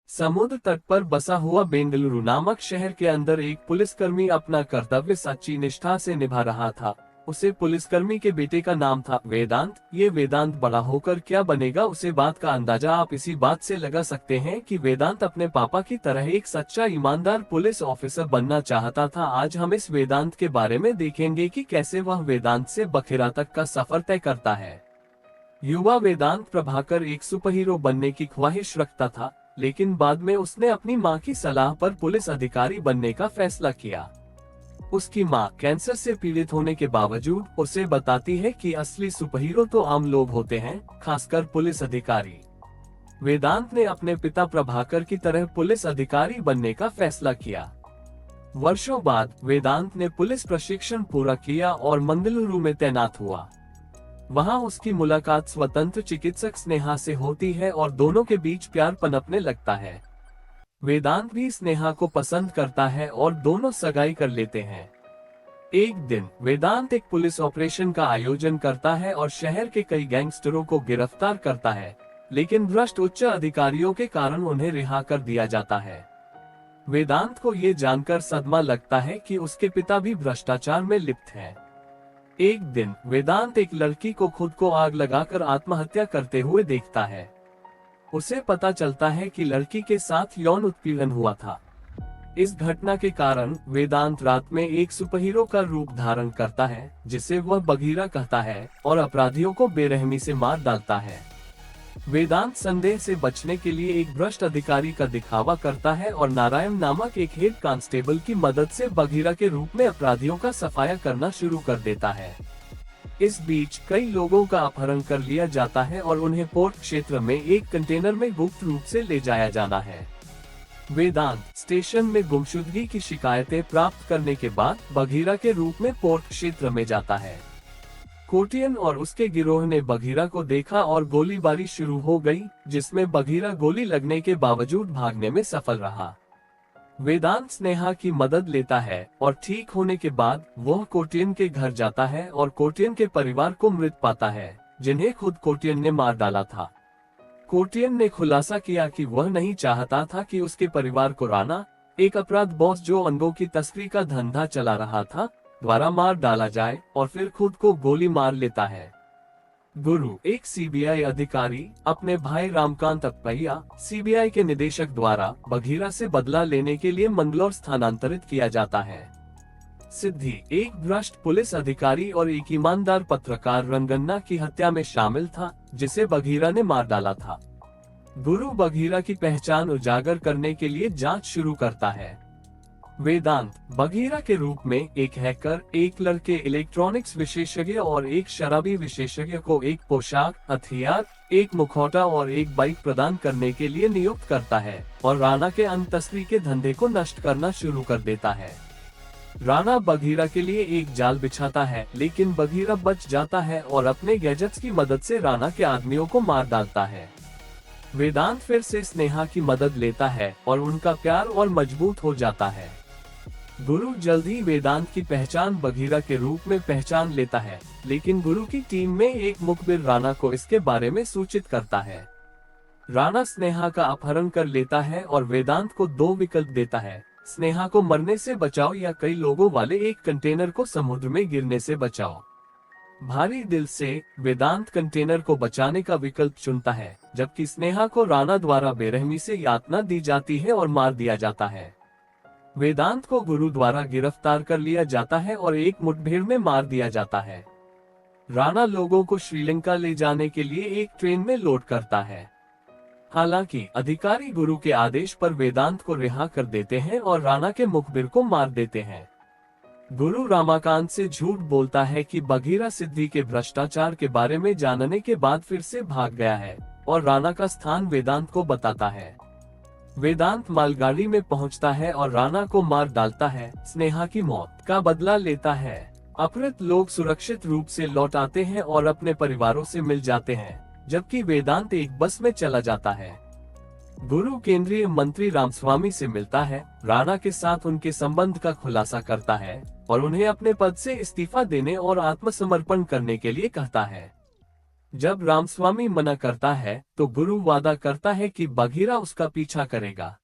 समुद्र तट पर बसा हुआ बेंगलुरु नामक शहर के अंदर एक पुलिसकर्मी अपना कर्तव्य सच्ची निष्ठा से निभा रहा था। उसे पुलिसकर्मी के बेटे का नाम था वेदांत। ये वेदांत बड़ा होकर क्या बनेगा, उसे बात का अंदाजा आप इसी बात से लगा सकते हैं कि वेदांत अपने पापा की तरह एक सच्चा ईमानदार पुलिस ऑफिसर बनना चाहता था। आज हम इस वेदांत के बारे में देखेंगे कि कैसे वह वेदांत से बखिरा तक का सफर तय करता है। युवा वेदांत प्रभाकर एक सुपरहीरो बनने की ख्वाहिश रखता था, लेकिन बाद में उसने अपनी मां की सलाह पर पुलिस अधिकारी बनने का फैसला किया। उसकी मां कैंसर से पीड़ित होने के बावजूद उसे बताती है कि असली सुपरहीरो तो आम लोग होते हैं, खासकर पुलिस अधिकारी। वेदांत ने अपने पिता प्रभाकर की तरह पुलिस अधिकारी बनने का फैसला किया। वर्षों बाद वेदांत ने पुलिस प्रशिक्षण पूरा किया और मंगलुरु में तैनात हुआ। वहां उसकी मुलाकात स्वतंत्र चिकित्सक स्नेहा से होती है और दोनों के बीच प्यार पनपने लगता है। वेदांत भी स्नेहा को पसंद करता है और दोनों सगाई कर लेते हैं। एक दिन वेदांत एक पुलिस ऑपरेशन का आयोजन करता है और शहर के कई गैंगस्टरों को गिरफ्तार करता है, लेकिन भ्रष्ट उच्च अधिकारियों के कारण उन्हें रिहा कर दिया जाता है। वेदांत को ये जानकर सदमा लगता है कि उसके पिता भी भ्रष्टाचार में लिप्त हैं। एक दिन वेदांत एक लड़की को खुद को आग लगाकर आत्महत्या करते हुए देखता है। उसे पता चलता है कि लड़की के साथ यौन उत्पीड़न हुआ था। इस घटना के कारण वेदांत रात में एक सुपरहीरो का रूप धारण करता है, जिसे वह बघीरा कहता है, और अपराधियों को बेरहमी से मार डालता है। वेदांत संदेह से बचने के लिए एक भ्रष्ट अधिकारी का दिखावा करता है और नारायण नामक एक हेड कांस्टेबल की मदद से बघीरा के रूप में अपराधियों का सफाया करना शुरू कर देता है। इस बीच कई लोगों का अपहरण कर लिया जाता है और उन्हें पोर्ट क्षेत्र में एक कंटेनर में गुप्त रूप से ले जाया जाना है। वेदांत स्टेशन में गुमशुदगी की शिकायतें प्राप्त करने के बाद बघीरा के रूप में पोर्ट क्षेत्र में जाता है। कोटियन और उसके गिरोह ने बघीरा को देखा और गोलीबारी शुरू हो गई, जिसमें बघीरा गोली लगने के बावजूद भागने में सफल रहा। वेदांत स्नेहा की मदद लेता है और ठीक होने के बाद वह कोटियन के घर जाता है और कोटियन के परिवार को मृत पाता है, जिन्हें खुद कोटियन ने मार डाला था। कोटियन ने खुलासा किया कि वह नहीं चाहता था कि उसके परिवार को राणा, एक अपराध बॉस जो अंगों की तस्करी का धंधा चला रहा था, द्वारा मार डाला जाए, और फिर खुद को गोली मार लेता है। गुरु एक सीबीआई अधिकारी अपने भाई रामकांत अप्पैया सीबीआई के निदेशक द्वारा बघीरा से बदला लेने के लिए मंगलौर स्थानांतरित किया जाता है। सिद्धि एक भ्रष्ट पुलिस अधिकारी और एक ईमानदार पत्रकार रंगन्ना की हत्या में शामिल था, जिसे बघीरा ने मार डाला था। गुरु बघीरा की पहचान उजागर करने के लिए जांच शुरू करता है। वेदांत बघीरा के रूप में एक हैकर, एक लड़के इलेक्ट्रॉनिक्स विशेषज्ञ और एक शराबी विशेषज्ञ को एक पोशाक, हथियार, एक मुखौटा और एक बाइक प्रदान करने के लिए नियुक्त करता है और राणा के अन्य तस्करी के धंधे को नष्ट करना शुरू कर देता है। राणा बघीरा के लिए एक जाल बिछाता है, लेकिन बघीरा बच जाता है और अपने गैजेट्स की मदद से राणा के आदमियों को मार डालता है। वेदांत फिर से स्नेहा की मदद लेता है और उनका प्यार और मजबूत हो जाता है। गुरु जल्द ही वेदांत की पहचान बघीरा के रूप में पहचान लेता है, लेकिन गुरु की टीम में एक मुखबिर राणा को इसके बारे में सूचित करता है। राणा स्नेहा का अपहरण कर लेता है और वेदांत को दो विकल्प देता है, स्नेहा को मरने से बचाओ या कई लोगों वाले एक कंटेनर को समुद्र में गिरने से बचाओ। भारी दिल से वेदांत कंटेनर को बचाने का विकल्प चुनता है, जबकि स्नेहा को राणा द्वारा बेरहमी से यातना दी जाती है और मार दिया जाता है। वेदांत को गुरु द्वारा गिरफ्तार कर लिया जाता है और एक मुठभेड़ में मार दिया जाता है। राणा लोगों को श्रीलंका ले जाने के लिए एक ट्रेन में लोड करता है। हालांकि अधिकारी गुरु के आदेश पर वेदांत को रिहा कर देते हैं और राणा के मुखबिर को मार देते हैं। गुरु रामाकांत से झूठ बोलता है कि बघीरा सिद्धि के भ्रष्टाचार के बारे में जानने के बाद फिर से भाग गया है और राणा का स्थान वेदांत को बताता है। वेदांत मालगाड़ी में पहुंचता है और राणा को मार डालता है, स्नेहा की मौत का बदला लेता है। अपहृत लोग सुरक्षित रूप से लौट आते हैं और अपने परिवारों से मिल जाते हैं, जबकि वेदांत एक बस में चला जाता है। गुरु केंद्रीय मंत्री रामस्वामी से मिलता है, राणा के साथ उनके संबंध का खुलासा करता है और उन्हें अपने पद से इस्तीफा देने और आत्मसमर्पण करने के लिए कहता है। जब रामस्वामी मना करता है तो गुरु वादा करता है कि बघीरा उसका पीछा करेगा।